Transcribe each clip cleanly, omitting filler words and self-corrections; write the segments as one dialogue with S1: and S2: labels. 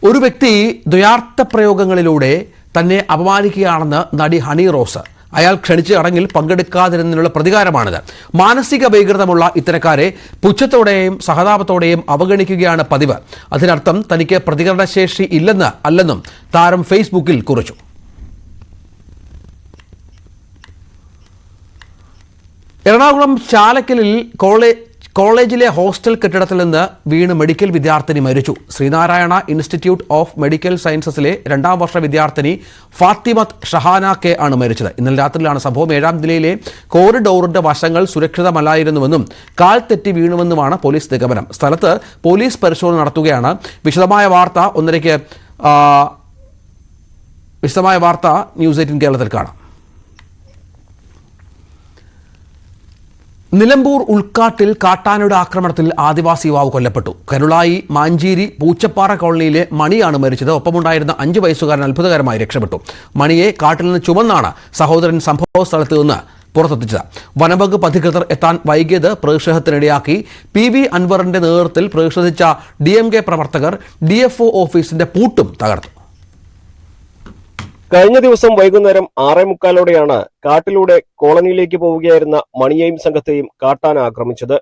S1: ഒരു വ്യക്തി ദ്വയാർത്ഥ പ്രയോഗങ്ങളിലൂടെ തന്നെ അപമാനിക്കുകയാണെന്ന് നടി ഹണി റോസ്. അയാൾ ക്ഷണിച്ച ചടങ്ങിൽ പങ്കെടുക്കാതിരുന്നതിനുള്ള പ്രതികാരമാണിത്. മാനസിക വൈകൃതമുള്ള ഇത്തരക്കാരെ പുച്ഛത്തോടെയും സഹതാപത്തോടെയും അവഗണിക്കുകയാണ് പതിവ്. അതിനർത്ഥം തനിക്ക് പ്രതികരണശേഷി അല്ലെന്നും താരം ഫേസ്ബുക്കിൽ കുറിച്ചു. എറണാകുളം ചാലക്കലിൽ കോളേജിലെ ഹോസ്റ്റൽ കെട്ടിടത്തിൽ നിന്ന് വീണ് മെഡിക്കൽ വിദ്യാർത്ഥിനി മരിച്ചു. ശ്രീനാരായണ ഇൻസ്റ്റിറ്റ്യൂട്ട് ഓഫ് മെഡിക്കൽ സയൻസസിലെ 2ാം വർഷ വിദ്യാർത്ഥിനി ഫാത്തിമത്ത് ഷഹാന കെ ആണ് മരിച്ചത്. ഇന്നലെ രാത്രിയിലാണ് സംഭവം. 7ാം നിലയിലെ കോറിഡോറിന്റെ വശങ്ങൾ സുരക്ഷിതമല്ലായിരുന്നുവെന്നും കാൽ തെറ്റി വീണുവെന്നുമാണ് പോലീസ് നിഗമനം. സ്ഥലത്ത് പോലീസ് പരിശോധന നടത്തുകയാണ്. വിശദമായ വാർത്ത ന്യൂസ് 18 കേരളത്തിൽ കാണാം. നിലമ്പൂർ ഉൾക്കാട്ടിൽ കാട്ടാനയുടെ ആക്രമണത്തിൽ ആദിവാസി യുവാവ് കൊല്ലപ്പെട്ടു. കരുളായി മാഞ്ചേരി പൂച്ചപ്പാറ കോളനിയിലെ മണിയാണ് മരിച്ചത്. ഒപ്പമുണ്ടായിരുന്ന 5 വയസ്സുകാരൻ അത്ഭുതകരമായി രക്ഷപ്പെട്ടു. മണിയെ കാട്ടിൽ നിന്ന് ചുമന്നാണ് സഹോദരൻ സംഭവ സ്ഥലത്ത് നിന്ന് പുറത്തെത്തിച്ചത്. വനംവകുപ്പ് അധികൃതർ എത്താൻ വൈകിയത് പ്രതിഷേധത്തിനിടയാക്കി. PV അൻവറിന്റെ നേതൃത്വത്തിൽ പ്രതിഷേധിച്ച DMK പ്രവർത്തകർ DFO ഓഫീസിന്റെ പൂട്ടും തകർത്തു.
S2: കഴിഞ്ഞ ദിവസം വൈകുന്നേരം 6:45 കാട്ടിലൂടെ കോളനിയിലേക്ക് പോവുകയായിരുന്ന മണിയെയും സംഘത്തെയും കാട്ടാന ആക്രമിച്ചത്.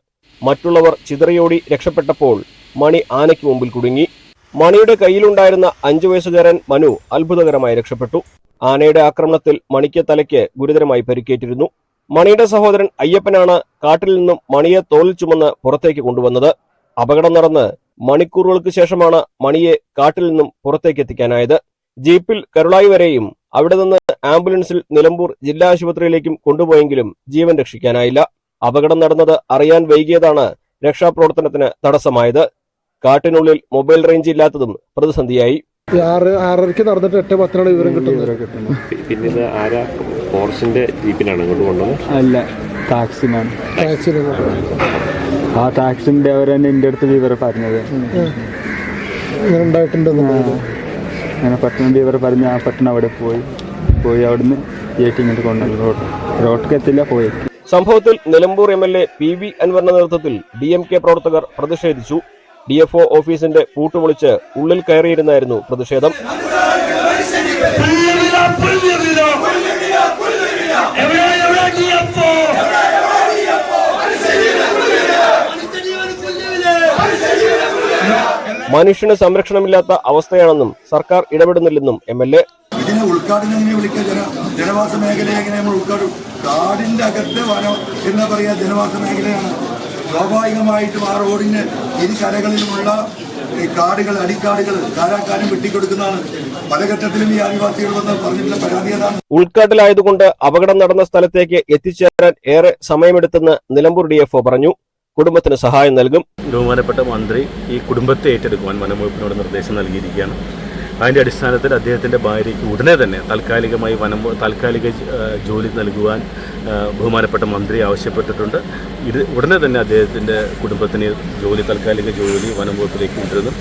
S2: മറ്റുള്ളവർ ചിതറിയോടി രക്ഷപ്പെട്ടപ്പോൾ മണി ആനയ്ക്ക് മുമ്പിൽ കുടുങ്ങി. മണിയുടെ കയ്യിലുണ്ടായിരുന്ന 5 വയസ്സുകാരൻ മനു അത്ഭുതകരമായി രക്ഷപ്പെട്ടു. ആനയുടെ ആക്രമണത്തിൽ മണിക്ക് തലയ്ക്ക് ഗുരുതരമായി പരിക്കേറ്റിരുന്നു. മണിയുടെ സഹോദരൻ അയ്യപ്പനാണ് കാട്ടിൽ നിന്നും മണിയെ തോളിൽ ചുമന്ന് പുറത്തേക്ക് കൊണ്ടുവന്നത്. അപകടം നടന്ന് മണിക്കൂറുകൾക്ക് ശേഷമാണ് മണിയെ കാട്ടിൽ നിന്നും പുറത്തേക്ക് എത്തിക്കാനായത്. ജീപ്പിൽ കരുളായി വരെയും അവിടെ നിന്ന് ആംബുലൻസിൽ നിലമ്പൂർ ജില്ലാ ആശുപത്രിയിലേക്കും കൊണ്ടുപോയെങ്കിലും ജീവൻ രക്ഷിക്കാനായില്ല. അപകടം നടന്നത് അറിയാൻ വൈകിയതാണ് രക്ഷാപ്രവർത്തനത്തിന് തടസ്സമായത്. കാട്ടിനുള്ളിൽ മൊബൈൽ റേഞ്ച് ഇല്ലാത്തതും പ്രതിസന്ധിയായി.
S3: 6:30 നടന്നിട്ട് 8:10 വിവരം കിട്ടുന്നു.
S2: പിന്നെ ആരാ ഫോറസ്റ്റിന്റെ ജീപ്പിനാണ് ഇങ്ങോട്ട് കൊണ്ടുവന്നത്?
S4: അല്ല, ടാക്സിനാണ്. ആ ടാക്സിന്റെ അവരെന്നെ എന്റെ അടുത്ത് വിവരം പറഞ്ഞത് അങ്ങനെ പെട്ടെന്ന് വിവരം പറഞ്ഞ് ആ പെട്ടെന്ന് അവിടെ പോയി അവിടുന്ന് ഇങ്ങോട്ട് കൊണ്ടുവന്നു. റോട്ടിലേക്ക് എത്തില്ല, പോയി.
S2: സംഭവത്തിൽ നിലമ്പൂർ MLA PV അൻവറിന്റെ നേതൃത്വത്തിൽ DMK പ്രവർത്തകർ പ്രതിഷേധിച്ചു. DFO ഓഫീസിന്റെ പൂട്ടുപൊളിച്ച് ഉള്ളിൽ കയറിയിരുന്നായിരുന്നു പ്രതിഷേധം. മനുഷ്യന് സംരക്ഷണമില്ലാത്ത അവസ്ഥയാണെന്നും സർക്കാർ ഇടപെടുന്നില്ലെന്നും MLA.
S5: ഇതിനെ ഉൾക്കാടിനെ എങ്ങനെ വിളിക്കുക? ജനവാസ മേഖലയെ എങ്ങനെ നമ്മൾ ഉൾക്കാടും? കാടിന്റെ അകത്ത് വനം എന്ന് പറയാ ജനവാസ മേഖലയാണ്. സ്വാഭാവികമായിട്ടും ആ റോഡിന് ഇരു കരകളിലുമുള്ള കാടുകൾ, അടിക്കാടുകൾ കാലാകാലം വെട്ടിക്കൊടുക്കുന്നതാണ്. പല ഘട്ടത്തിലും ഈ ആദിവാസികൾ വന്ന് പറഞ്ഞിട്ടുള്ള പരാതി അതാണ്.
S2: ഉൾക്കാട്ടിലായതുകൊണ്ട് അപകടം നടന്ന സ്ഥലത്തേക്ക് എത്തിച്ചേരാൻ ഏറെ സമയമെടുത്തെന്ന് നിലമ്പൂർ DFO പറഞ്ഞു. കുടുംബത്തിന് സഹായം നൽകും.
S6: ബഹുമാനപ്പെട്ട മന്ത്രി ഈ കുടുംബത്തെ ഏറ്റെടുക്കുവാൻ വനംവകുപ്പിനോട് നിർദ്ദേശം നൽകിയിരിക്കുകയാണ്. അതിൻ്റെ അടിസ്ഥാനത്തിൽ അദ്ദേഹത്തിൻ്റെ ഭാര്യയ്ക്ക് ഉടനെ തന്നെ താൽക്കാലിക ജോലി നൽകുവാൻ ബഹുമാനപ്പെട്ട മന്ത്രി ആവശ്യപ്പെട്ടിട്ടുണ്ട്. ഉടനെ തന്നെ അദ്ദേഹത്തിൻ്റെ കുടുംബത്തിന് താൽക്കാലിക ജോലി വനംവകുപ്പിലേക്ക് കൊണ്ടുവരുന്നു.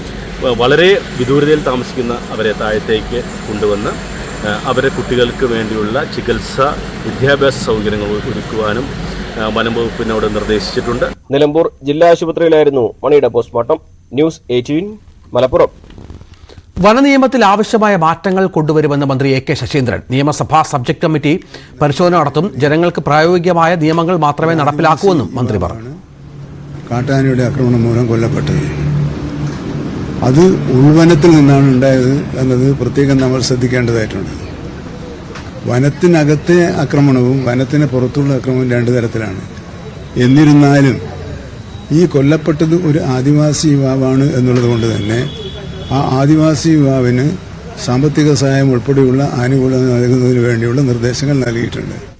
S6: വളരെ വിദൂരതയിൽ താമസിക്കുന്ന അവരെ താഴത്തേക്ക് കൊണ്ടുവന്ന് അവരെ കുട്ടികൾക്ക് വേണ്ടിയുള്ള ചികിത്സ, വിദ്യാഭ്യാസ സൗകര്യങ്ങൾ ഒരുക്കുവാനും വനംവകുപ്പിനോട് നിർദ്ദേശിച്ചിട്ടുണ്ട്.
S2: നിലമ്പൂർ ജില്ലാ ആശുപത്രിയിലായിരുന്നു മണിയുടെ പോസ്റ്റ്മോർട്ടം. ന്യൂസ് 18 മലപ്പുറം.
S1: വനനിയമത്തിൽ ആവശ്യമായ മാറ്റങ്ങൾ കൊണ്ടുവരുമെന്ന് മന്ത്രി AK ശശീന്ദ്രൻ. നിയമസഭാ സബ്ജക്ട് കമ്മിറ്റി പരിശോധന നടത്തും. ജനങ്ങൾക്ക് പ്രായോഗികമായ നിയമങ്ങൾ മാത്രമേ നടപ്പിലാക്കൂവെന്നും മന്ത്രി പറഞ്ഞു.
S7: കാട്ടാനയുടെ ആക്രമണം മൂലം കൊല്ലപ്പെട്ടത് അത് ഉൾവനത്തിൽ നിന്നാണ് ഉണ്ടായത് എന്നത് പ്രത്യേകം നമ്മൾ ശ്രദ്ധിക്കേണ്ടതായിട്ടുണ്ട്. വനത്തിനകത്തെ ആക്രമണവും വനത്തിന് പുറത്തുള്ള ആക്രമണവും 2 തരത്തിലാണ്. എന്നിരുന്നാലും ഈ കൊല്ലപ്പെട്ടത് ഒരു ആദിവാസി യുവാവാണ് എന്നുള്ളത് കൊണ്ട് തന്നെ ആ ആദിവാസി യുവാവിന് സാമ്പത്തിക സഹായം ഉൾപ്പെടെയുള്ള ആനുകൂല്യം നൽകുന്നതിന് വേണ്ടിയുള്ള നിർദ്ദേശങ്ങൾ നൽകിയിട്ടുണ്ട്.